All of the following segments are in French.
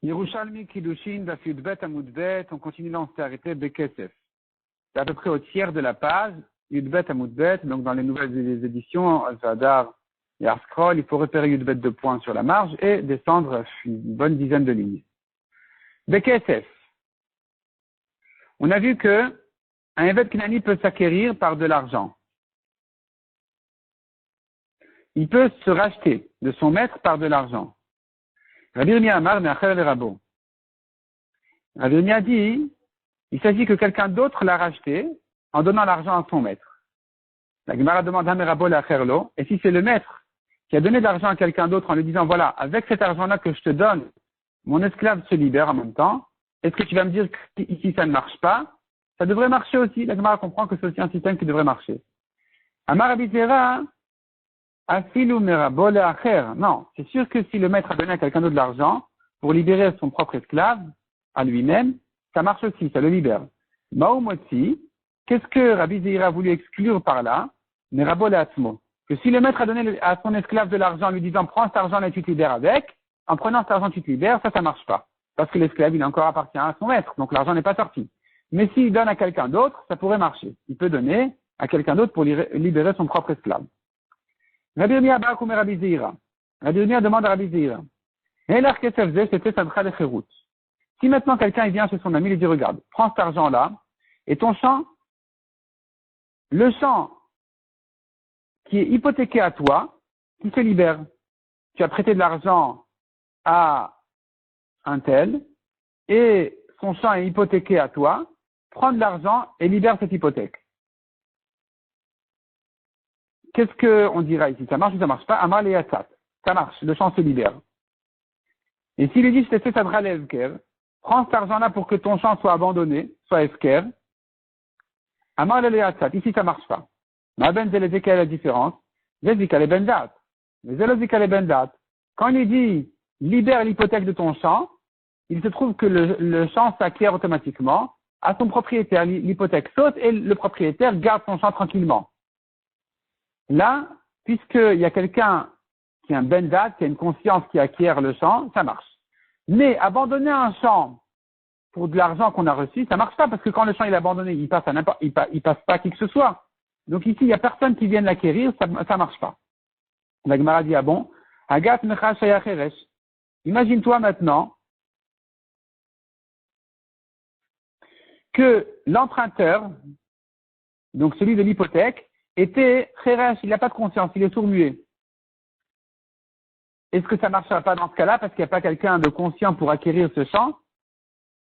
Yerushalmi Kiddushin Daf Yudbet Amud Bet, on continue là, on s'est arrêté Bekesef. C'est à peu près au tiers de la page, Yudbet Amud Bet, donc dans les nouvelles éditions, Al-Fadar et Arscroll, il faut repérer Yudbet de points sur la marge et descendre une bonne dizaine de lignes. Bekesef. On a vu que un Evet Knani peut s'acquérir par de l'argent. Il peut se racheter de son maître par de l'argent. Rabbi Yirmiyah Amar Me'acher le Rabo. Rabbi Yirmiyah dit, il s'agit que quelqu'un d'autre l'a racheté en donnant l'argent à son maître. La Gemara demande à Merabo Le'acherlo, et si c'est le maître qui a donné de l'argent à quelqu'un d'autre en lui disant, voilà, avec cet argent-là que je te donne, mon esclave se libère en même temps, est-ce que tu vas me dire qu'ici ça ne marche pas? Ça devrait marcher aussi. La Gemara comprend que c'est aussi un système qui devrait marcher. Amar Rabbi Zera, Afilu Merabo Le'acher. Non, c'est sûr que si le maître a donné à quelqu'un d'autre de l'argent pour libérer son propre esclave à lui-même, ça marche aussi, ça le libère. Maoumotzi, qu'est-ce que Rabbi Zera a voulu exclure par là? Merabo Le'atzmo. Que si le maître a donné à son esclave de l'argent en lui disant prends cet argent et tu te libères avec, en prenant cet argent tu te libères, ça marche pas. Parce que l'esclave, il encore appartient à son maître, donc l'argent n'est pas sorti. Mais s'il donne à quelqu'un d'autre, ça pourrait marcher. Il peut donner à quelqu'un d'autre pour libérer son propre esclave. Rabbi Yirmiyah Ba'akoum Rabbi Zera. Rabbi Yirmiyah demande à Rabbi Zera. C'était Sadcha de Cherout. Si maintenant quelqu'un il vient chez son ami, il lui dit regarde, prends cet argent-là, et ton champ, le champ qui est hypothéqué à toi, qui se libère. Tu as prêté de l'argent à un tel, et son champ est hypothéqué à toi, prends de l'argent et libère cette hypothèque. Qu'est-ce qu'on dira ici? Ça marche ou ça marche pas? Amal et Yatsat. Ça marche, le champ se libère. Et s'il lui dit, je t'ai fait Sadra l'Evker, prends cet argent-là pour que ton champ soit abandonné, soit Evker, Amal et Yatsat. Ici, ça marche pas. Ma ben zelezé, quelle est la différence? Zezika le bendat. Mais zelezika le bendat. Quand il lui dit, libère l'hypothèque de ton champ, il se trouve que le champ s'acquiert automatiquement à son propriétaire. L'hypothèque saute et le propriétaire garde son champ tranquillement. Là, puisqu'il y a quelqu'un qui a un bendat, qui a une conscience qui acquiert le champ, ça marche. Mais abandonner un champ pour de l'argent qu'on a reçu, ça marche pas parce que quand le champ est abandonné, il passe pas à qui que ce soit. Donc ici, il y a personne qui vienne l'acquérir, ça marche pas. La Gemara dit, ah bon, Agat mecha shayacheresh. Imagine-toi maintenant que l'emprunteur, donc celui de l'hypothèque, était cheresh, il n'a pas de conscience, il est sourd-muet. Est-ce que ça ne marchera pas dans ce cas-là parce qu'il n'y a pas quelqu'un de conscient pour acquérir ce champ?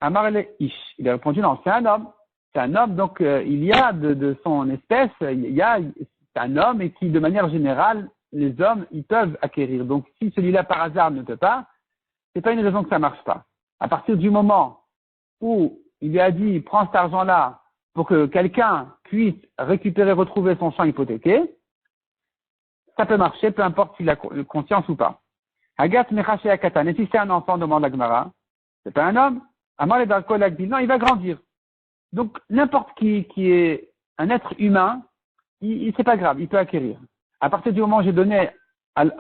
Amar le ish. Il a répondu non, c'est un homme. C'est un homme, donc il y a de son espèce, c'est un homme et qui, de manière générale, les hommes, ils peuvent acquérir. Donc si celui-là par hasard ne peut pas, c'est pas une raison que ça marche pas. À partir du moment où il lui a dit prends cet argent-là pour que quelqu'un puisse retrouver son champ hypothéqué, ça peut marcher, peu importe s'il a conscience ou pas. Agat mechaché akatan. Et si c'est un enfant, demande la Gemara, c'est pas un homme. Amar le darko l'agdil. Non, il va grandir. Donc, n'importe qui est un être humain, c'est pas grave, il peut acquérir. À partir du moment où j'ai donné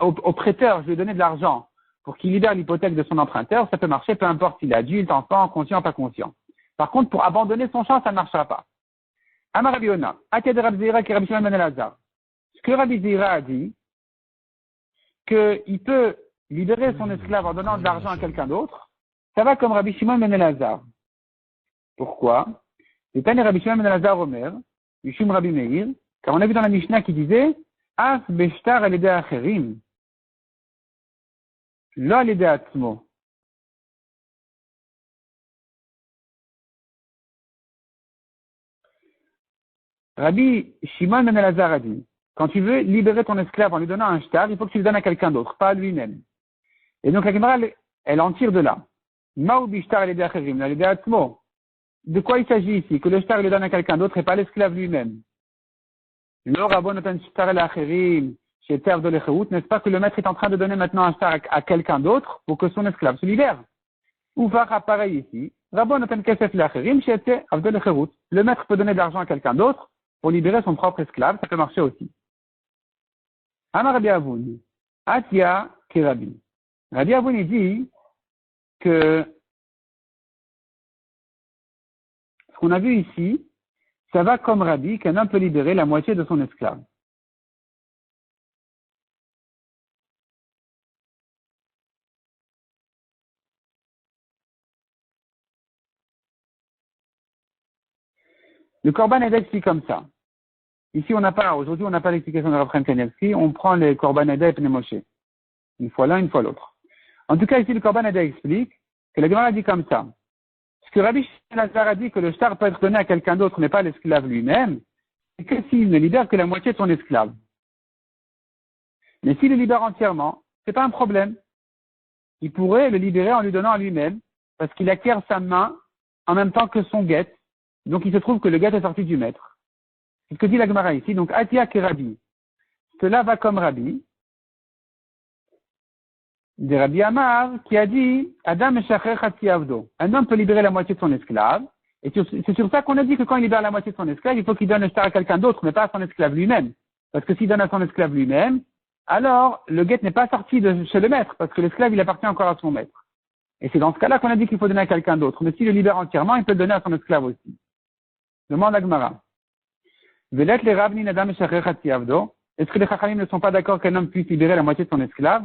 au prêteur, je lui ai donné de l'argent pour qu'il libère l'hypothèque de son emprunteur, ça peut marcher, peu importe s'il est adulte, enfant, conscient, pas conscient. Par contre, pour abandonner son champ, ça ne marchera pas. Amar Rabbi Yona, Aked Rabbi Zera ki Rabbi Shimon ben Elazar. Ce que Rabbi Zera a dit, qu'il peut libérer son esclave en donnant de l'argent à quelqu'un d'autre, ça va comme Rabbi Shimon ben Elazar. Pourquoi? C'est Tani Rabbi Shimon ben Elazar Omer, Mishum Rabbi Meir, car on a vu dans la Mishnah qui disait, As beshtar al-ede acherim, lo al-ede atzmo. Rabbi Shimon ben Elazar a dit, quand tu veux libérer ton esclave en lui donnant un shtar, il faut que tu le donnes à quelqu'un d'autre, pas à lui-même. Et donc la Gemara, elle en tire de là. Ma'u bishtar al-ede acherim, al-ede atzmo. De quoi il s'agit ici? Que le shtar le donne à quelqu'un d'autre et pas l'esclave lui-même. N'est-ce pas que le maître est en train de donner maintenant un shtar à quelqu'un d'autre pour que son esclave se libère? Ou va pareil ici. Le maître peut donner de l'argent à quelqu'un d'autre pour libérer son propre esclave, ça peut marcher aussi. Amar Rabbi Avoun, Atia Kirabi. Rabbi Avoun dit, que ce qu'on a vu ici, ça va comme Rabbi, qu'un homme peut libérer la moitié de son esclave. Le Korban Edek dit comme ça. Ici, aujourd'hui, on n'a pas l'explication de Rav Chaim Kanievski, on prend les Korban Edek et Pnei Moshe. Une fois l'un, une fois l'autre. En tout cas, ici, le Korban Edek explique que la Gemara dit comme ça. Ce que Rabbi Shimon a dit que le shtar peut être donné à quelqu'un d'autre, mais pas à l'esclave lui-même, c'est que s'il ne libère que la moitié de son esclave. Mais s'il le libère entièrement, c'est pas un problème. Il pourrait le libérer en lui donnant à lui-même, parce qu'il acquiert sa main en même temps que son guet. Donc il se trouve que le guet est sorti du maître. C'est ce que dit la Gemara ici. Donc Atia et Rabbi. Cela va comme Rabbi. De Rabbi Amar qui a dit Adam Meshacher Chatzi Avdo. Un homme peut libérer la moitié de son esclave. Et c'est sur ça qu'on a dit que quand il libère la moitié de son esclave, il faut qu'il donne le shtar à quelqu'un d'autre, mais pas à son esclave lui-même. Parce que s'il donne à son esclave lui-même, alors le guet n'est pas sorti de chez le maître, parce que l'esclave il appartient encore à son maître. Et c'est dans ce cas-là qu'on a dit qu'il faut donner à quelqu'un d'autre. Mais s'il le libère entièrement, il peut le donner à son esclave aussi. Demande à Gemara. Est-ce que les Chachamim ne sont pas d'accord qu'un homme puisse libérer la moitié de son esclave?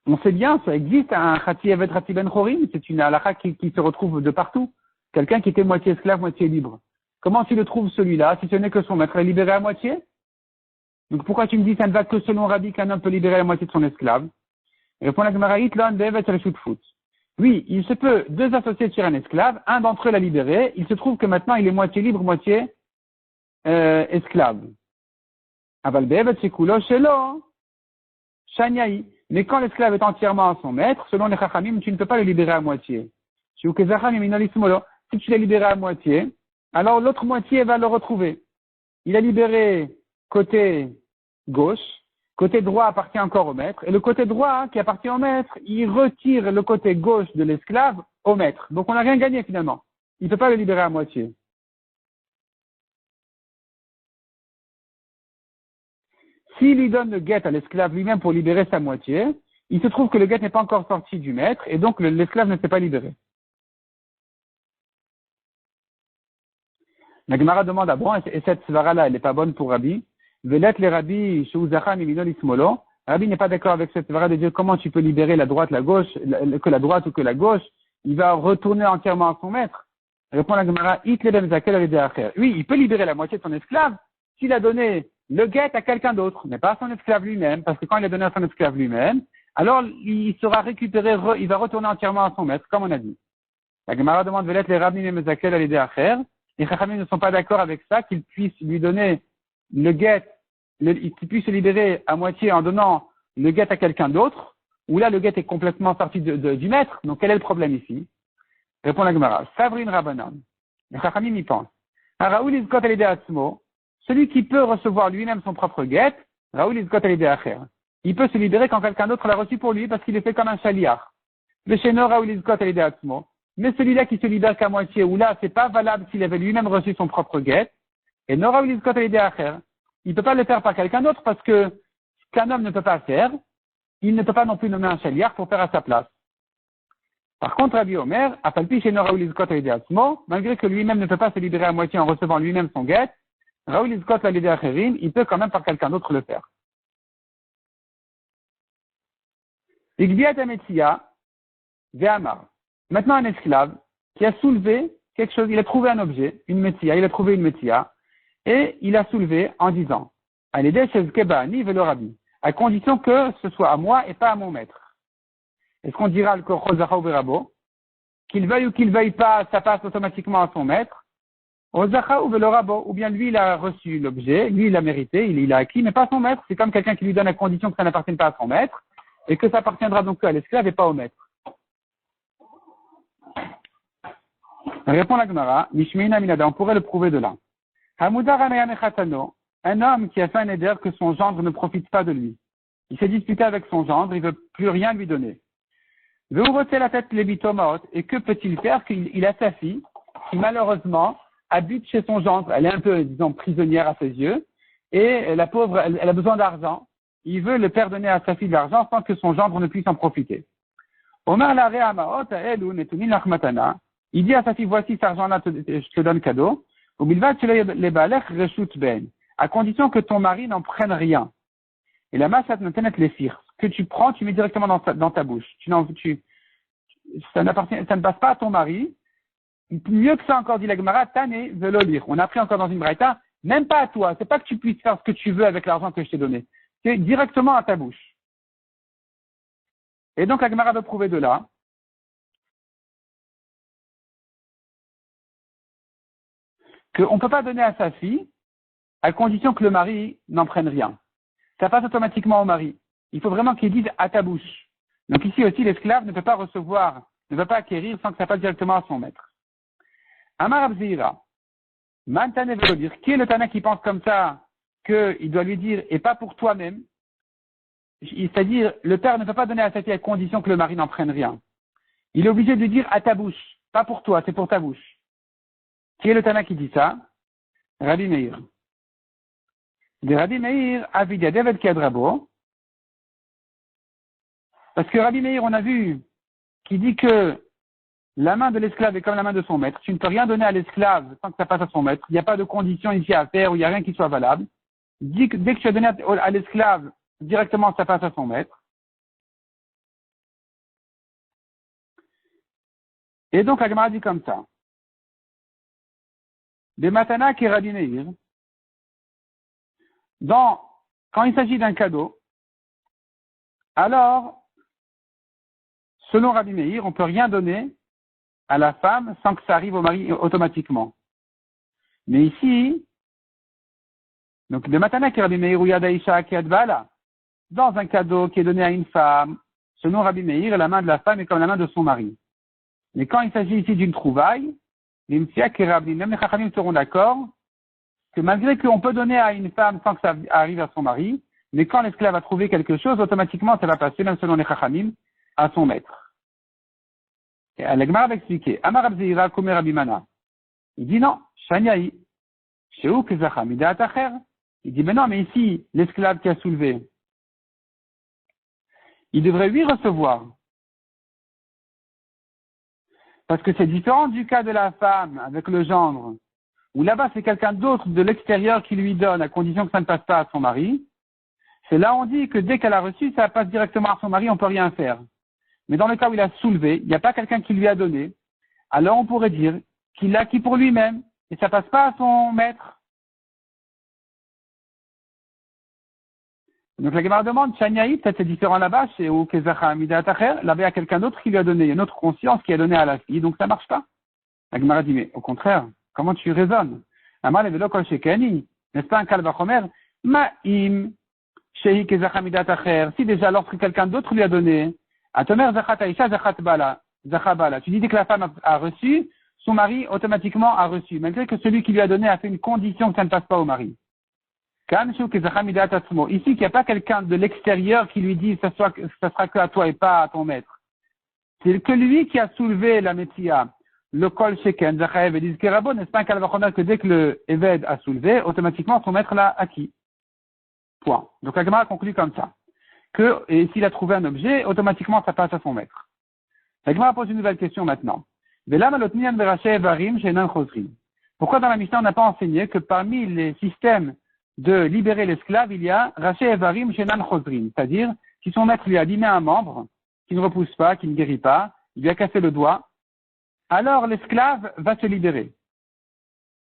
On sait bien, ça existe un Chati Evet Chati Ben Chorim, c'est une halakha qui se retrouve de partout. Quelqu'un qui était moitié esclave, moitié libre. Comment tu le trouves celui-là, si ce n'est que son maître est libéré à moitié? Donc pourquoi tu me dis ça ne va que selon Rabbi qu'un homme peut libérer la moitié de son esclave? Répond la Gemara, oui, il se peut deux associés sur un esclave, un d'entre eux l'a libéré, il se trouve que maintenant il est moitié libre, moitié esclave. Aval be'evet shekulo shelo shanyai. Mais quand l'esclave est entièrement à son maître, selon les Chachamim, tu ne peux pas le libérer à moitié. Si tu l'as libéré à moitié, alors l'autre moitié va le retrouver. Il a libéré côté gauche, côté droit appartient encore au maître, et le côté droit qui appartient au maître, il retire le côté gauche de l'esclave au maître. Donc on n'a rien gagné finalement. Il ne peut pas le libérer à moitié. S'il lui donne le guet à l'esclave lui-même pour libérer sa moitié, il se trouve que le guet n'est pas encore sorti du maître, et donc l'esclave ne s'est pas libéré. La Gemara demande à bon, et cette svara-là, elle n'est pas bonne pour Rabbi. Velet les Rabbi, Sheuzacha, Miminol Ismolo. Rabbi n'est pas d'accord avec cette svara de dire comment tu peux libérer la droite, la gauche, que la droite ou que la gauche. Il va retourner entièrement à son maître. Répond la Gemara, It lebem zakel avide acher. Oui, il peut libérer la moitié de son esclave s'il a donné le guet à quelqu'un d'autre, mais pas à son esclave lui-même, parce que quand il a donné à son esclave lui-même, alors il sera récupéré, il va retourner entièrement à son maître, comme on a dit. La Gemara demande, Velet les Rabbi mezakel avide acher. Les Chachamim ne sont pas d'accord avec ça, qu'il puisse lui donner le guet, qu'il puisse se libérer à moitié en donnant le guet à quelqu'un d'autre, où là le guet est complètement sorti du maître. Donc quel est le problème ici? Répond la Gemara. Savrin Rabbanan. Les Chachamim y pensent. Raoul izkot alide atzmo, celui qui peut recevoir lui-même son propre guet, Raoul izkot alide acher. Il peut se libérer quand quelqu'un d'autre l'a reçu pour lui parce qu'il est fait comme un chaliar. Le sheno Raoul izkot alide atzmo. Mais celui-là qui se libère qu'à moitié, ou là, c'est pas valable s'il avait lui-même reçu son propre guet. Et Nora ou l'izkot alidé acher. Il ne peut pas le faire par quelqu'un d'autre parce que ce qu'un homme ne peut pas faire, il ne peut pas non plus nommer un chaliar pour faire à sa place. Par contre, Rabbi Omer, apalpi chez Nora ou l'izkot alidé atzmo, malgré que lui-même ne peut pas se libérer à moitié en recevant lui-même son guet, Raoul l'izkot alidé acherim, il peut quand même par quelqu'un d'autre le faire. Igbiat ametia, ve'amar. Maintenant, un esclave qui a soulevé quelque chose, il a trouvé un objet, une métia, il a trouvé une métia, et il a soulevé en disant, à condition que ce soit à moi et pas à mon maître. Est-ce qu'on dira le Kochozacha ou Verabo? Qu'il veuille ou qu'il veuille pas, ça passe automatiquement à son maître. Ozacha ou Verabo, ou bien lui il a reçu l'objet, lui il a mérité, il l'a acquis, mais pas à son maître. C'est comme quelqu'un qui lui donne à condition que ça n'appartienne pas à son maître, et que ça appartiendra donc à l'esclave et pas au maître. Répond la Gemara, Mishmeina Minada, on pourrait le prouver de là. Un homme qui a fait un éder que son gendre ne profite pas de lui. Il s'est disputé avec son gendre, il ne veut plus rien lui donner. La tête et que peut-il faire qu'il a sa fille qui malheureusement habite chez son gendre. Elle est un peu, disons, prisonnière à ses yeux et la pauvre, elle a besoin d'argent. il veut le père donner à sa fille de l'argent sans que son gendre ne puisse en profiter. Omar la re'amaot ha'elu netunin lach matana. Il dit à sa fille, voici cet argent-là, je te donne cadeau. Ubilvad shelo lebalech reshut ben. À condition que ton mari n'en prenne rien. Et la masse notenet lesir. Ce que tu prends, tu mets directement dans ta bouche. Ça ne passe pas à ton mari. Mieux que ça encore, dit la Gemara, tane velo lire. On a appris encore dans une braïta, même pas à toi. C'est pas que tu puisses faire ce que tu veux avec l'argent que je t'ai donné. C'est directement à ta bouche. Et donc la Gemara veut prouver de là qu'on ne peut pas donner à sa fille à condition que le mari n'en prenne rien. Ça passe automatiquement au mari. Il faut vraiment qu'il dise à ta bouche. Donc ici aussi, l'esclave ne peut pas recevoir, ne peut pas acquérir sans que ça passe directement à son maître. Amar Abzira, Mantane veut dire, qui est le Tana qui pense comme ça, qu'il doit lui dire, et pas pour toi-même, c'est-à-dire, le père ne peut pas donner à sa fille à condition que le mari n'en prenne rien. Il est obligé de lui dire à ta bouche, pas pour toi, c'est pour ta bouche. Qui est le Tana qui dit ça? Rabbi Meir. De Rabbi Meir, Avidia David Kadrabo. Parce que Rabbi Meir, on a vu, qui dit que la main de l'esclave est comme la main de son maître. Tu ne peux rien donner à l'esclave sans que ça passe à son maître. Il n'y a pas de condition ici à faire ou il n'y a rien qui soit valable. Dès que tu as donné à l'esclave, directement ça passe à son maître. Et donc la Gemara dit comme ça. De Matana qui est Rabbi Meir, quand il s'agit d'un cadeau, alors, selon Rabbi Meir, on ne peut rien donner à la femme sans que ça arrive au mari automatiquement. Mais ici, donc de Matana qui est Rabbi Meir ou Yadaisha qui advala, dans un cadeau qui est donné à une femme, selon Rabbi Meir, la main de la femme est comme la main de son mari. Mais quand il s'agit ici d'une trouvaille, les Mtsiak et Rabbi, même les Chachamim seront d'accord que malgré qu'on peut donner à une femme sans que ça arrive à son mari, mais quand l'esclave a trouvé quelque chose, automatiquement ça va passer, même selon les Chachamim, à son maître. Et la Gemara va expliquer. Amar Abzeira Komer Rabbi Mana. Il dit non, Shanyai. Sheu Kezacha Midat Acher. Il dit mais non, mais ici, l'esclave qui a soulevé, il devrait lui recevoir. Parce que c'est différent du cas de la femme avec le gendre, où là-bas c'est quelqu'un d'autre de l'extérieur qui lui donne, à condition que ça ne passe pas à son mari. C'est là on dit que dès qu'elle a reçu, ça passe directement à son mari, on ne peut rien faire. Mais dans le cas où il a soulevé, il n'y a pas quelqu'un qui lui a donné, alors on pourrait dire qu'il l'a acquis pour lui-même, et ça ne passe pas à son maître. Donc la Gemara demande, Shanyai, peut-être c'est différent là-bas, chez Ukezacha Amidat Acher, là-bas il y a quelqu'un d'autre qui lui a donné, il y a une autre conscience qui a donné à la fille, donc ça ne marche pas. La Gemara dit, mais au contraire, comment tu raisonnes? Amal Evelo Kol Shekeni, n'est-ce pas un Kalvachomer? Ma'im, Shehi Kezacha Amidat Acher, si déjà lorsque quelqu'un d'autre lui a donné, Atomer Zachat Aisha Zachat Bala, Zachabala, tu dis que la femme a reçu, son mari automatiquement a reçu, malgré que celui qui lui a donné a fait une condition que ça ne passe pas au mari. Ici, qu'il n'y a pas quelqu'un de l'extérieur qui lui dit ça sera que à toi et pas à ton maître. C'est que lui qui a soulevé la métia, le kol sheken, zachaev et dizkerabo, n'est-ce pas un kalvachomer que dès que le Eved a soulevé, automatiquement son maître l'a acquis. Point. Donc la Gemara conclut comme ça. Et s'il a trouvé un objet, automatiquement ça passe à son maître. La Gemara pose une nouvelle question maintenant. Pourquoi dans la Mishnah on n'a pas enseigné que parmi les systèmes de libérer l'esclave, il y a Raché Evarim Shenan Chosrin, c'est-à-dire si son maître lui a abîmé un membre, qui ne repousse pas, qui ne guérit pas, il lui a cassé le doigt, alors l'esclave va se libérer.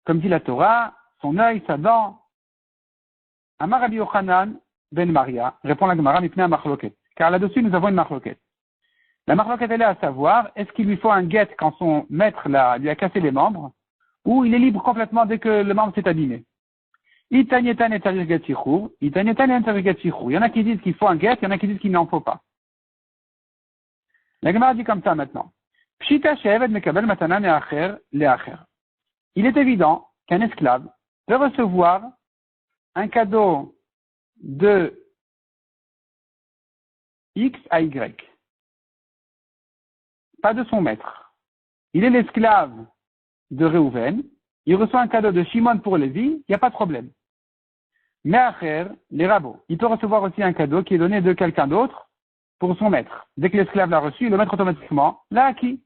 Comme dit la Torah, son œil, sa dent. Amar Rabbi Yochanan ben Maria, répond la Gemara, Mipnei Machloket. Car là-dessus, nous avons une Machloket. La Machloket, elle est à savoir, est-ce qu'il lui faut un guet quand son maître lui a cassé les membres, ou il est libre complètement dès que le membre s'est abîmé. Il y en a qui disent qu'il faut un guet, il y en a qui disent qu'il n'en faut pas. La Gemara dit comme ça maintenant. Il est évident qu'un esclave peut recevoir un cadeau de X à Y. Pas de son maître. Il est l'esclave de Réhouven, il reçoit un cadeau de Shimon pour Lévi, il n'y a pas de problème. Me'acher, les rabots. Il peut recevoir aussi un cadeau qui est donné de quelqu'un d'autre pour son maître. Dès que l'esclave l'a reçu, le maître automatiquement l'a acquis.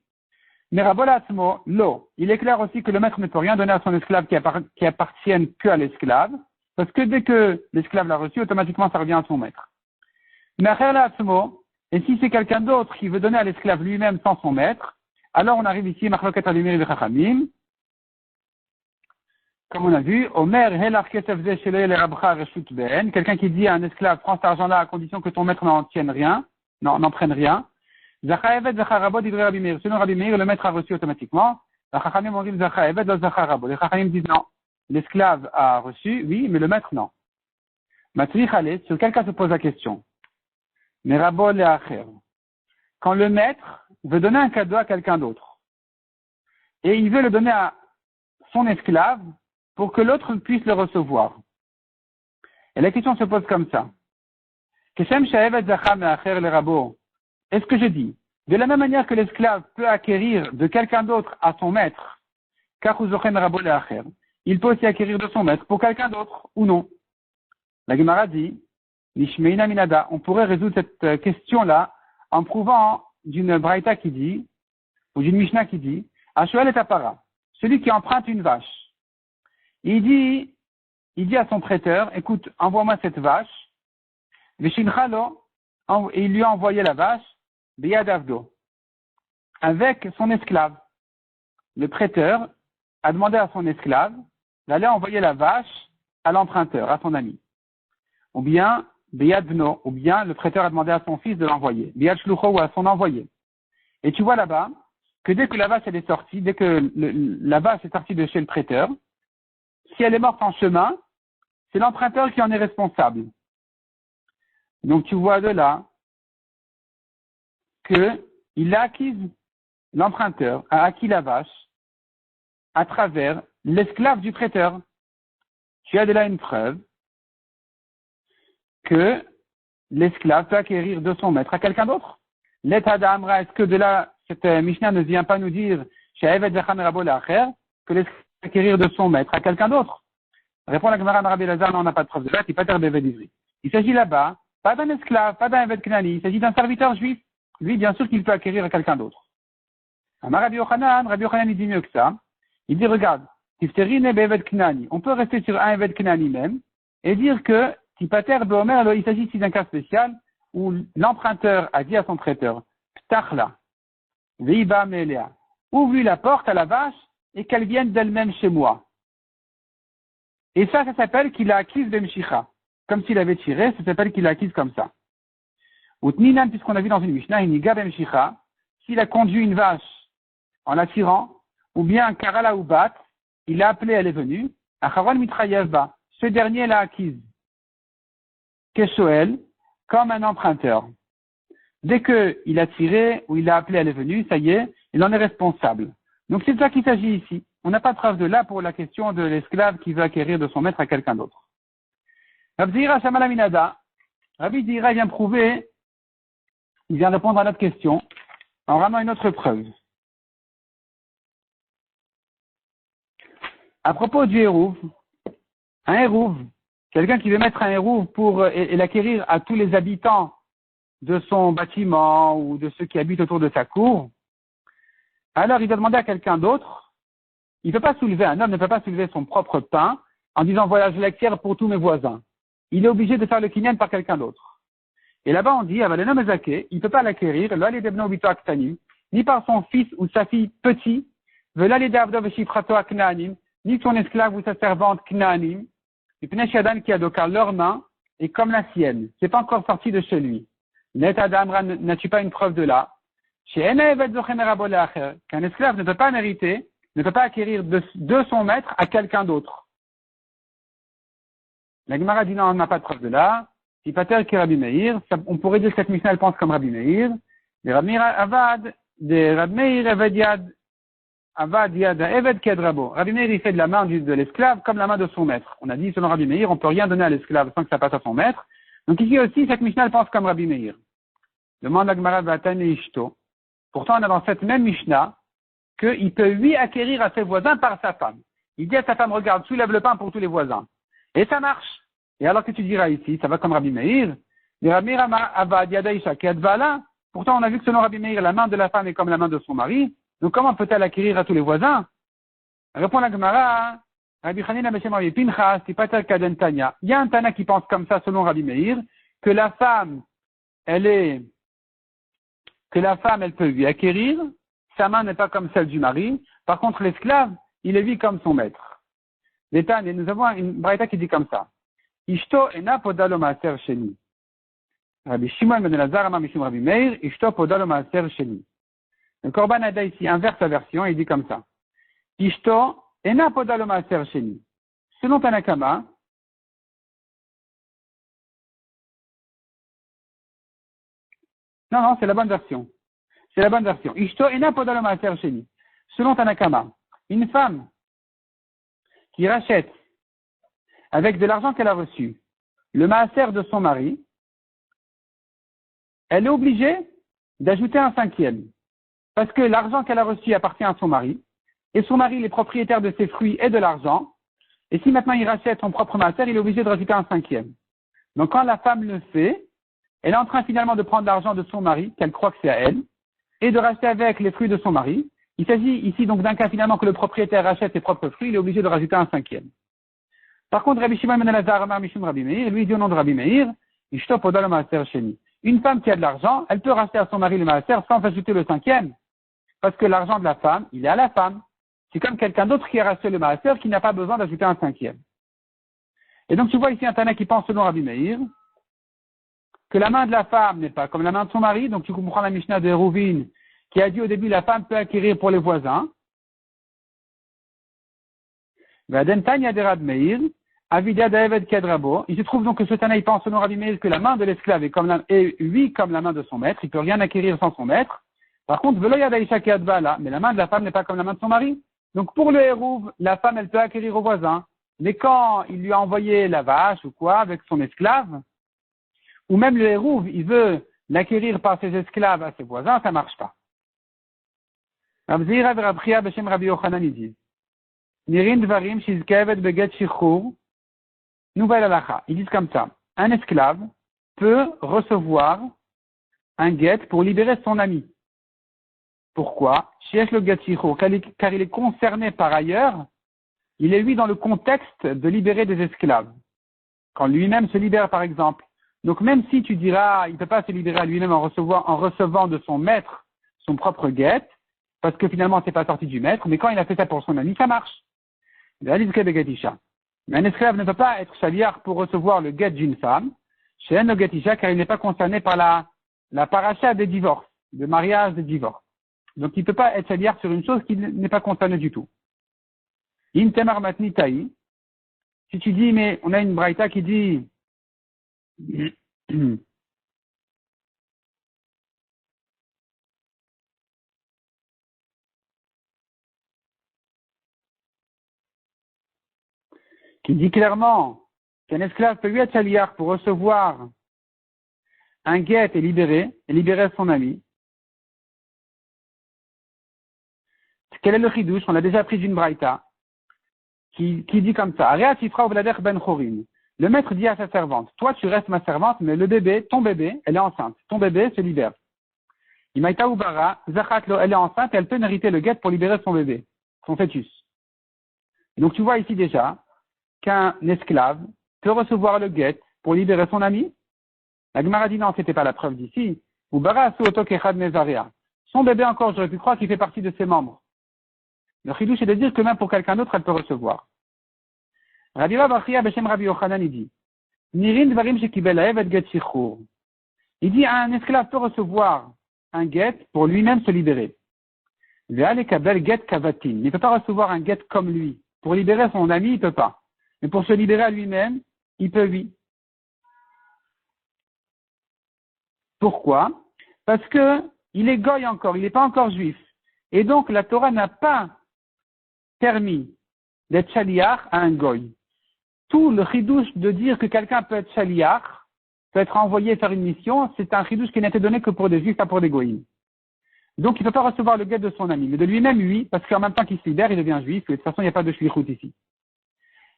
Mais rabolasmo, l'eau. Il est clair aussi que le maître ne peut rien donner à son esclave qui appartienne que à l'esclave, parce que dès que l'esclave l'a reçu, automatiquement ça revient à son maître. Me'acher lasmo, et si c'est quelqu'un d'autre qui veut donner à l'esclave lui-même sans son maître, alors on arrive ici, Machloket Rabbi Meir et Chachamim. Comme on a vu, Omer Helach Kesef Ze Shelei Le Rabcha Reshut Ben, quelqu'un qui dit à un esclave, prends cet argent-là à condition que ton maître n'en tienne rien, n'en prenne rien. Zachaevet Zacharabot Idre Rabbi Meir. Selon Rabbi Meir, le maître a reçu automatiquement. Les Chachamim ont dit Zachaevet lo Zacharabot. Les Chachamim disent non. L'esclave a reçu, oui, mais le maître non. Matzri Chale, sur quel cas se pose la question? Mais Rabot Leacher. Quand le maître veut donner un cadeau à quelqu'un d'autre, et il veut le donner à son esclave pour que l'autre puisse le recevoir. Et la question se pose comme ça. Est-ce que je dis, de la même manière que l'esclave peut acquérir de quelqu'un d'autre à son maître, il peut aussi acquérir de son maître pour quelqu'un d'autre, ou non? La Gemara dit, on pourrait résoudre cette question-là en prouvant d'une braïta qui dit, ou d'une Mishnah qui dit, Ashoel et Apara, celui qui emprunte une vache. Il dit à son prêteur, écoute, envoie-moi cette vache, et il lui a envoyé la vache, Beyadavdo, avec son esclave. Le prêteur a demandé à son esclave d'aller envoyer la vache à l'emprunteur, à son ami. Ou bien, Beyadvno, ou bien le prêteur a demandé à son fils de l'envoyer, Beyad Shlucho ou à son envoyé. Et tu vois là-bas que dès que la vache elle est sortie, dès que la vache est sortie de chez le prêteur, si elle est morte en chemin, c'est l'emprunteur qui en est responsable. Donc tu vois de là qu'il a acquis, l'emprunteur a acquis la vache à travers l'esclave du prêteur. Tu as de là une preuve que l'esclave peut acquérir de son maître à quelqu'un d'autre. L'état d'Amra, est-ce que de là, cette Mishnah ne vient pas nous dire que l'esclave peut acquérir de son maître à quelqu'un d'autre? Répond la Gemara Rabbi Lazar, non, on n'a pas de preuve de là, il s'agit là-bas, pas d'un esclave, pas d'un Eved Knani, il s'agit d'un serviteur juif. Lui, bien sûr qu'il peut acquérir à quelqu'un d'autre. Rabbi Yochanan, il dit mieux que ça. Il dit, regarde, on peut rester sur un Eved Knani même, et dire que, il s'agit ici d'un cas spécial, où l'emprunteur a dit à son prêteur, Ptachla, Veiba Melea, ouvre-lui la porte à la vache, et qu'elle vienne d'elle-même chez moi. Et ça s'appelle qu'il a acquise Bemshicha. Comme s'il avait tiré, ça s'appelle qu'il a acquise comme ça. Utninan, puisqu'on a vu dans une Mishnah, Iniga Bemshicha, s'il a conduit une vache en la tirant, ou bien un Karala ou Bat, il l'a appelé, elle est venue, Acharon Mitrayevba, ce dernier l'a acquise. Keshoel, comme un emprunteur. Dès qu'il a tiré, ou il l'a appelé, elle est venue, ça y est, il en est responsable. Donc c'est de ça qu'il s'agit ici. On n'a pas de preuve de là pour la question de l'esclave qui veut acquérir de son maître à quelqu'un d'autre. Rabbi Zira Shamala Minada. Rabbi Zira vient prouver, il vient répondre à notre question en ramenant une autre preuve. À propos du hérouv, un hérouv, quelqu'un qui veut mettre un hérouv pour et l'acquérir à tous les habitants de son bâtiment ou de ceux qui habitent autour de sa cour, alors il doit demander à quelqu'un d'autre. Un homme ne peut pas soulever son propre pain en disant voilà, je l'acquiers pour tous mes voisins. Il est obligé de faire le kinyan par quelqu'un d'autre. Et là-bas on dit, il ne peut pas l'acquérir, ni par son fils ou sa fille petit, ni son esclave ou sa servante knanim, qui a donc leur main est comme la sienne. C'est pas encore sorti de chez lui. N'as-tu pas une preuve de là? Qu'un esclave ne peut pas mériter, ne peut pas acquérir de son maître à quelqu'un d'autre. La Gemara dit non, on n'a pas de preuve de là. Si Pater qui est Rabbi Meir, on pourrait dire que cette Mishnah elle pense comme Rabbi Meir. Rabbi Meir Avad, Rabbi Meir Eved Yad, Avad Yad Eved Ked Rabo. Rabbi Meir il fait de la main de l'esclave comme la main de son maître. On a dit selon Rabbi Meir, on peut rien donner à l'esclave sans que ça passe à son maître. Donc ici aussi cette Mishnah elle pense comme Rabbi Meir. Demande la Gemara Vatan et Ishto. Pourtant on a dans cette même Mishnah qu'il peut lui acquérir à ses voisins par sa femme. Il dit à sa femme, regarde, soulève le pain pour tous les voisins. Et ça marche. Et alors que tu diras ici, ça va comme Rabbi Meir, pourtant on a vu que selon Rabbi Meir, la main de la femme est comme la main de son mari, donc comment peut-elle acquérir à tous les voisins? Répond la Gemara, Rabbi Chanina Beshem Rabbi Pinchas, Tipatel Kaden Tanya. Il y a un Tana qui pense comme ça selon Rabbi Meir, que la femme, elle peut lui acquérir, sa main n'est pas comme celle du mari, par contre l'esclave, il est vu comme son maître. Et nous avons une braïta qui dit comme ça. Ishto ena podalo maaser sheni. Rabbi Shimon ben Elazar amar mishum Rabbi Meir, Ishto podalo maaser sheni. Le Korban Ada ici inverse la version, il dit comme ça. Ishto ena podalo maaser sheni. Selon Tanakama, non, c'est la bonne version. C'est la bonne version. Ishto ena podalo maaser sheni. Selon Tanakama, une femme qui rachète avec de l'argent qu'elle a reçu le maaser de son mari, elle est obligée d'ajouter un cinquième. Parce que l'argent qu'elle a reçu appartient à son mari, et son mari il est propriétaire de ses fruits et de l'argent, et si maintenant il rachète son propre maaser, il est obligé de rajouter un cinquième. Donc quand la femme le fait, elle est en train finalement de prendre l'argent de son mari, qu'elle croit que c'est à elle, et de racheter avec les fruits de son mari. Il s'agit ici donc d'un cas finalement que le propriétaire rachète ses propres fruits, il est obligé de rajouter un cinquième. Par contre, Rabbi Shimon ben Elazar amar mishum Rabbi Meir, lui dit au nom de Rabbi Meir, Ishto podalo maaser sheni. Une femme qui a de l'argent, elle peut racheter à son mari le maaser sans ajouter le cinquième. Parce que l'argent de la femme, il est à la femme. C'est comme quelqu'un d'autre qui a racheté le maaser qui n'a pas besoin d'ajouter un cinquième. Et donc tu vois ici un Tana qui pense selon Rabbi Meir que la main de la femme n'est pas comme la main de son mari. Donc tu comprends la Mishnah de Rouvin qui a dit au début la femme peut acquérir pour les voisins. Tanya de Rabbi Meir, Avidia David Kedrabo. Il se trouve donc que ce Tana il pense selon Rabbi Meir que la main de l'esclave est comme la main de son maître. Il peut rien acquérir sans son maître. Par contre, mais la main de la femme n'est pas comme la main de son mari. Donc pour le Hérouv, la femme elle peut acquérir au voisin. Mais quand il lui a envoyé la vache ou quoi avec son esclave, ou même le Hérouv, il veut l'acquérir par ses esclaves à ses voisins, ça marche pas. Rabbi Rabchia Beshem Rabbi Yochanan il dit Nirin Dvarim Shizkevet Beget Shichur. Nouvelle halakha. Ils disent comme ça. Un esclave peut recevoir un guet pour libérer son ami. Pourquoi? Car il est concerné par ailleurs, il est lui dans le contexte de libérer des esclaves. Quand lui-même se libère par exemple. Donc même si tu diras, il ne peut pas se libérer à lui-même en recevant de son maître son propre guet, parce que finalement c'est pas sorti du maître, mais quand il a fait ça pour son ami, ça marche. Mais un esclave ne peut pas être chaliar pour recevoir le guet d'une femme, chez un getisha, car il n'est pas concerné par la paracha des divorces, de mariage des divorces. Donc il ne peut pas être chaliar sur une chose qui n'est pas concernée du tout. Intemar matni taï. Si tu dis, mais on a une braïta qui dit clairement qu'un esclave peut lui être chaliar pour recevoir un guet et libérer son ami. Quel est le chidouche? On l'a déjà pris d'une braïta qui dit comme ça. Le maître dit à sa servante, toi tu restes ma servante, mais le bébé, ton bébé, elle est enceinte. Ton bébé se libère. Imaïta Ubara, Zachatlo, elle est enceinte et elle peut mériter le guet pour libérer son bébé, son fœtus. Donc tu vois ici déjà qu'un esclave peut recevoir le guet pour libérer son ami. La Gemara dit non, c'était pas la preuve d'ici. Ubara Suoto Kechad Mezaria. Son bébé encore, j'aurais pu croire qu'il fait partie de ses membres. Le chidouche est de dire que même pour quelqu'un d'autre, elle peut recevoir. Rabbi Rabchia Beshem Rabbi Yochanan, il dit, Nirin Dvarim Shekibel Haev Get Shichur. Il dit, un esclave peut recevoir un guet pour lui-même se libérer. Ve'ale Kabel Get Kavatin. Il ne peut pas recevoir un guet comme lui. Pour libérer son ami, il ne peut pas. Mais pour se libérer à lui-même, il peut oui. Pourquoi? Parce que il est goy encore, il n'est pas encore juif. Et donc, la Torah n'a pas permis d'être chaliar à un goy. Tout le chidouche de dire que quelqu'un peut être chaliar, peut être envoyé faire une mission, c'est un chidouche qui n'a été donné que pour des juifs, pas pour des goïms. Donc, il ne peut pas recevoir le guet de son ami. Mais de lui-même, oui, parce qu'en même temps qu'il se libère, il devient juif, et de toute façon, il n'y a pas de shlichut ici.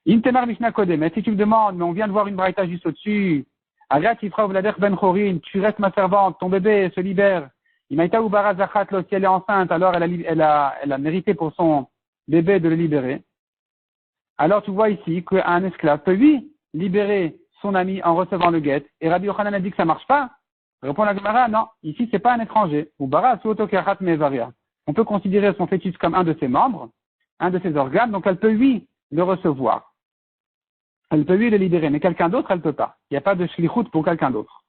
Intemar Mishnah Kodem. Mais si tu me demandes, mais on vient de voir une braïta juste au-dessus, Agat Yifra Vlader Ben Chorin, tu restes ma servante, ton bébé se libère. Imaïta Ubara Zachat, si elle est enceinte, alors elle a mérité pour son bébé de le libérer. Alors tu vois ici qu'un esclave peut lui libérer son ami en recevant le guet. Et Rabbi Yochanan a dit que ça marche pas. Répond la Gemara, non, ici c'est pas un étranger. Ubara Suoto Kachat Mevaria. On peut considérer son fœtus comme un de ses membres, un de ses organes, donc elle peut lui le recevoir. Elle peut lui le libérer, mais quelqu'un d'autre, elle peut pas. Il n'y a pas de shlichut pour quelqu'un d'autre.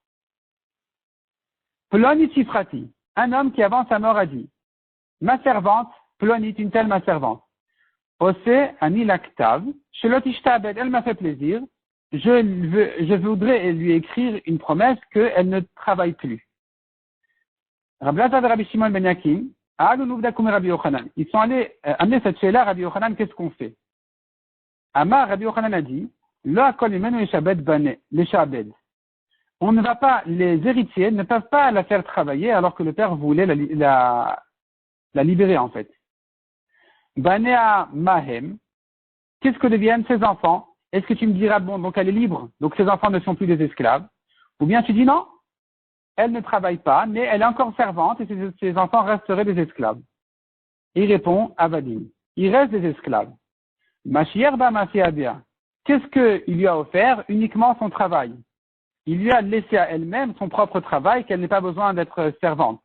Plonit Sifrati, un homme qui avant sa mort a dit, ma servante, Plonit, une telle ma servante. Ose ani laktav, shelot ishtabed, elle m'a fait plaisir, je voudrais lui écrire une promesse qu'elle ne travaille plus. Rabbi Lazar et Rabbi Shimon ben Yakim, Rabbi Yochanan. Ils sont allés amener cette chez-là, Rabbi Yochanan, qu'est-ce qu'on fait? Amar, Rabbi Yochanan a dit, on ne va pas, les héritiers ne peuvent pas la faire travailler alors que le père voulait la libérer en fait. Banea Mahem, qu'est-ce que deviennent ses enfants? Est-ce que tu me diras, bon, donc elle est libre, donc ses enfants ne sont plus des esclaves? Ou bien tu dis non, elle ne travaille pas, mais elle est encore servante et ses enfants resteraient des esclaves. Il répond, Avadim, il reste des esclaves. Mashiach ba Masiabia. Qu'est-ce qu'il lui a offert? Uniquement son travail. Il lui a laissé à elle-même son propre travail, qu'elle n'ait pas besoin d'être servante.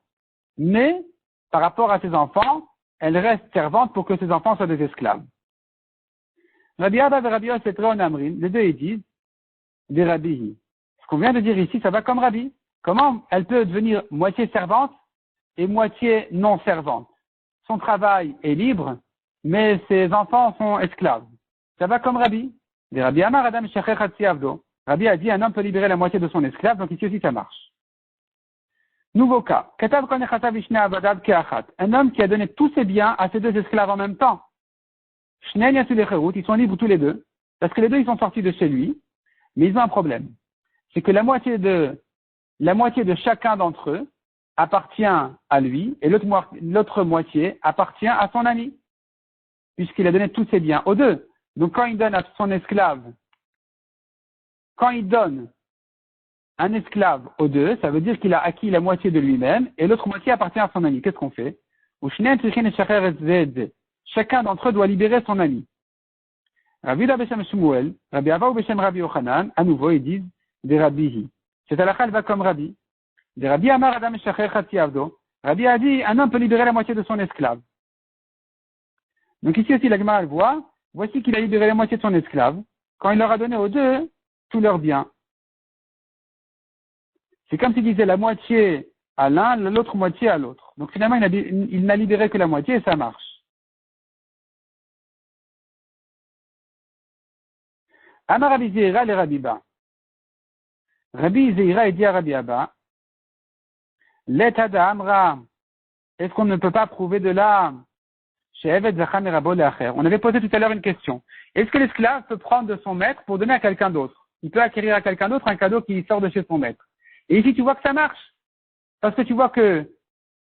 Mais, par rapport à ses enfants, elle reste servante pour que ses enfants soient des esclaves. Rabbi Abba et Rabbi Yosef Amrin, les deux ils disent, des Rabbihi. Ce qu'on vient de dire ici, ça va comme Rabbi. Comment elle peut devenir moitié servante et moitié non servante? Son travail est libre, mais ses enfants sont esclaves. Ça va comme Rabbi. Des Rabbi Amar Adam Shecher Hatzi Avdo. Rabbi a dit un homme peut libérer la moitié de son esclave, donc ici aussi ça marche. Nouveau cas. Katav Konechata Vishna Avadav Keachat. Un homme qui a donné tous ses biens à ses deux esclaves en même temps. Shnei Yasu Lecherut, ils sont libres tous les deux, parce que les deux ils sont sortis de chez lui, mais ils ont un problème. C'est que la moitié de chacun d'entre eux appartient à lui, et l'autre moitié appartient à son ami, puisqu'il a donné tous ses biens aux deux. Donc quand il donne à son esclave, quand il donne un esclave aux deux, ça veut dire qu'il a acquis la moitié de lui-même et l'autre moitié appartient à son ami. Qu'est-ce qu'on fait? Chacun d'entre eux doit libérer son ami. Rabbi Beshem Shmuel, Rabbi Ava ou Beshem Rabbi Yochanan, à nouveau ils disent des Rabbihi. Cette halakha va comme Rabbi. Des Rabbi Amar Adam Shacher Chati Avdo. Rabbi a dit un homme peut libérer la moitié de son esclave. Donc ici aussi la Gemara voit, voici qu'il a libéré la moitié de son esclave quand il leur a donné aux deux tous leurs biens. C'est comme s'il disait la moitié à l'un, l'autre moitié à l'autre. Donc finalement, il n'a libéré que la moitié et ça marche. Amar Rabbi Zeira le Rabbi Ba. Rabbi Zeira dit à Rabbi Abba, Letada Amra, est-ce qu'on ne peut pas prouver de là chez Evet Zacham et Rabo Leacher? On avait posé tout à l'heure une question. Est-ce que l'esclave peut prendre de son maître pour donner à quelqu'un d'autre? Il peut acquérir à quelqu'un d'autre un cadeau qui sort de chez son maître. Et ici, tu vois que ça marche. Parce que tu vois que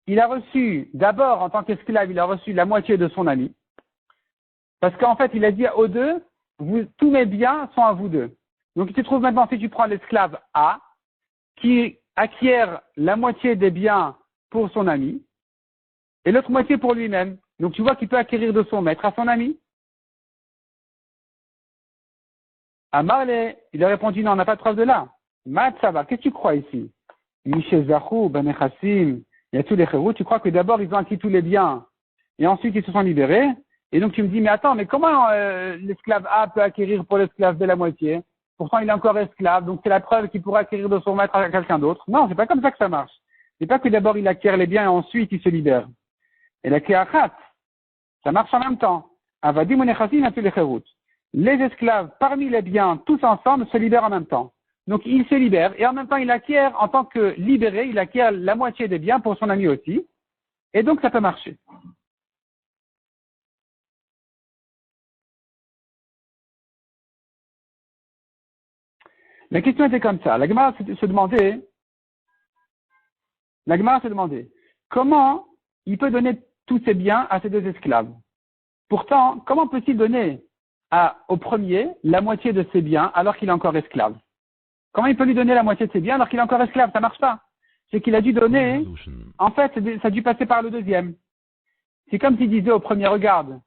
il a reçu, d'abord, en tant qu'esclave, il a reçu la moitié de son ami. Parce qu'en fait, il a dit aux deux, tous mes biens sont à vous deux. Donc, il se trouve maintenant, si tu prends l'esclave A, qui acquiert la moitié des biens pour son ami, et l'autre moitié pour lui-même. Donc, tu vois qu'il peut acquérir de son maître à son ami. Amarle, il a répondu, non, on n'a pas de preuve de là. Matsava, qu'est-ce que tu crois ici? Mishezahu, Benechassim, Yatou Lecherut, tu crois que d'abord ils ont acquis tous les biens, et ensuite ils se sont libérés, et donc tu me dis, mais attends, mais comment l'esclave A peut acquérir pour l'esclave B la moitié? Pourtant il est encore esclave, donc c'est la preuve qu'il pourra acquérir de son maître à quelqu'un d'autre. Non, c'est pas comme ça que ça marche. C'est pas que d'abord il acquiert les biens et ensuite il se libère. Et la Keachat, ça marche en même temps. Avadim Benechassim, Yatou Lecherut. Les esclaves, parmi les biens, tous ensemble, se libèrent en même temps. Donc il se libère et en même temps il acquiert, en tant que libéré, il acquiert la moitié des biens pour son ami aussi. Et donc ça peut marcher. La question était comme ça. La Gemara se demandait comment il peut donner tous ses biens à ses deux esclaves. Pourtant, comment peut-il donner au premier la moitié de ses biens alors qu'il est encore esclave? Comment il peut lui donner la moitié de ses biens alors qu'il est encore esclave? Ça marche pas. C'est qu'il a dû donner, en fait, ça a dû passer par le deuxième. C'est comme s'il disait au premier, regarde,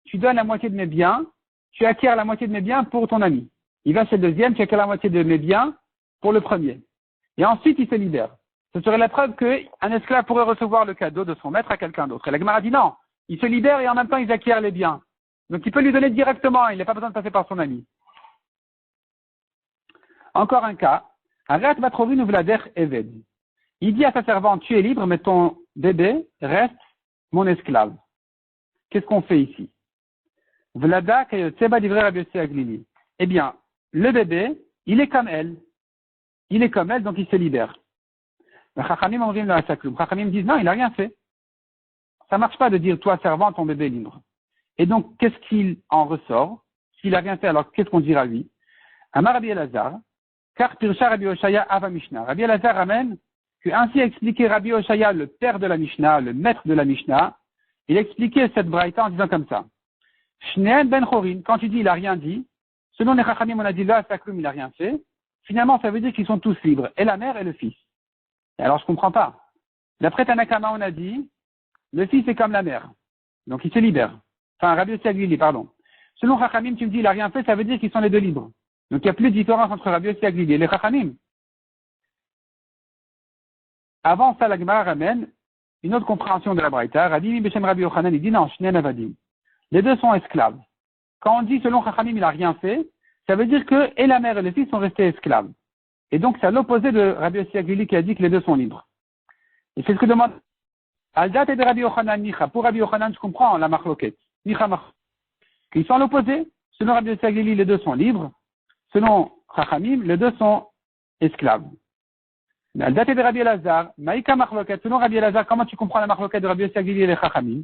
tu donnes la moitié de mes biens, tu acquiers la moitié de mes biens pour ton ami. Il va chez le deuxième, tu acquiers la moitié de mes biens pour le premier. Et ensuite, il se libère. Ce serait la preuve qu'un esclave pourrait recevoir le cadeau de son maître à quelqu'un d'autre. Et la Gemara dit non, il se libère et en même temps, il acquiert les biens. Donc, il peut lui donner directement, il n'a pas besoin de passer par son ami. Encore un cas. Arat Batrovin Uvlader Eved. Il dit à sa servante, tu es libre, mais ton bébé reste mon esclave. Qu'est-ce qu'on fait ici? Vlada Kayotseba Divrei Rabbi Yossi Aglili. Eh bien, le bébé, il est comme elle. Il est comme elle, donc il se libère. Les Chachamim disent non, il n'a rien fait. Ça marche pas de dire, toi, servant, ton bébé est libre. Et donc, qu'est-ce qu'il en ressort? S'il n'a rien fait, alors qu'est-ce qu'on dira lui? Amar Rabbi Elazar, car Pirsha Rabbi Oshaya Ava Mishnah. Rabbi Elazar ramène que ainsi a expliqué Rabbi Oshaya, le père de la Mishnah, le maître de la Mishnah, il a expliqué cette braïta en disant comme ça. Shnean ben Chorin, quand tu dis il n'a rien dit, selon les Chachamim, on a dit là, Saklum, il n'a rien fait. Finalement, ça veut dire qu'ils sont tous libres, et la mère et le fils. Et alors, je comprends pas. D'après Tanakama, on a dit, le fils est comme la mère. Donc, il se libère. Enfin, Rabbi Yossi Aglili, pardon. Selon Chachamim, tu me dis, il n'a rien fait, ça veut dire qu'ils sont les deux libres. Donc, il n'y a plus de différence entre Rabbi Yossi Aglili et les Chachamim. Avant ça, la Gemara ramène une autre compréhension de la Braïta. Rabbi Beshem Rabbi Yochanan, il dit non, Shnen Avadim. Les deux sont esclaves. Quand on dit selon Chachamim, il n'a rien fait, ça veut dire que et la mère et le fils sont restés esclaves. Et donc, c'est à l'opposé de Rabbi Yossi Aglili qui a dit que les deux sont libres. Et c'est ce que demande Aldat et de Rabbi Yochanan Nicha. Pour Rabbi Yochanan, je comprends la marloquette. Nicha marloquette. Qu'ils sont à l'opposé. Selon Rabbi Yossi Aglili, les deux sont libres. Selon Chachamim, les deux sont esclaves. Aldat et de Rabbi Elazar, Maïka marloquette. Selon Rabbi Elazar, comment tu comprends la marloquette de Rabbi Yossi Aglili et les Chachamim?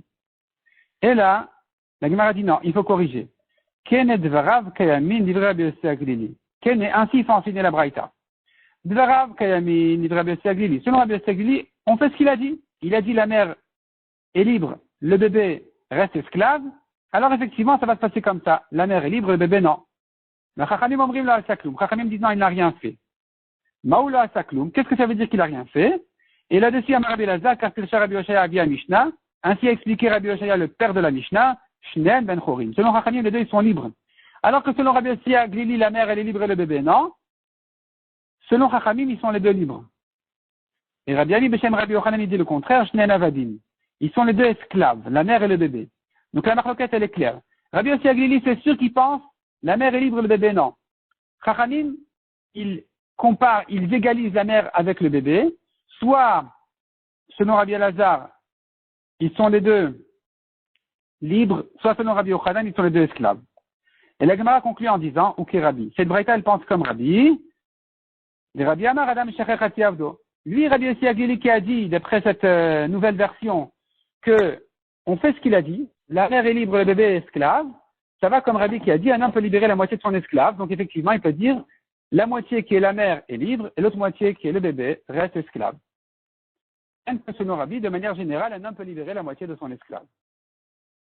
Et là, la Gemara dit non, il faut corriger. Ken dvarav kayamin divrei Rabbi Yossi Aglili. Ken est ainsi, il faut enseigner la Braïta. Dvarav kayamin divrei Rabbi Yossi Aglili. Selon Rabbi Yossi Aglili, on fait ce qu'il a dit. Il a dit la mère est libre, le bébé reste esclave. Alors effectivement, ça va se passer comme ça. La mère est libre, le bébé non. Mais Chachamim omrim la sakloum. Chachamim dit non, il n'a rien fait. Maoula sakloum. Qu'est-ce que ça veut dire qu'il n'a rien fait? Et là-dessus, Amar Rabbi Elazar, car c'est Rabbi Oshaya Abia Mishnah. Ainsi a expliqué Rabbi Oshaya, le père de la Mishnah, Shnen ben Chorin. Selon Chachamim, les deux, ils sont libres. Alors que selon Rabbi Yossi Aglili, la mère, elle est libre et le bébé non. Selon Chachamim, ils sont les deux libres. Et Rabbi Ali Beshem Rabbi Yochanan, il dit le contraire, Shnen Avadim. Ils sont les deux esclaves, la mère et le bébé. Donc la marloquette, elle est claire. Rabbi Yossi Aglili, c'est sûr qu'il pense, la mère est libre et le bébé non. Chachamim, ils comparent, ils égalisent la mère avec le bébé. Soit, selon Rabbi Elazar, ils sont les deux libres, soit selon Rabbi Yochanan, ils sont les deux esclaves. Et la Gemara conclut en disant, ok Rabbi, cette braïta, elle pense comme Rabbi. Les Rabbi Amar Adam Shechechati Avdo. Lui, Rabbi Yossi Aglili qui a dit, d'après cette nouvelle version, que on fait ce qu'il a dit, la mère est libre, le bébé est esclave, ça va comme Rabbi qui a dit, un homme peut libérer la moitié de son esclave, donc effectivement, il peut dire, la moitié qui est la mère est libre, et l'autre moitié qui est le bébé reste esclave. Selon Rabbi, de manière générale, un homme peut libérer la moitié de son esclave.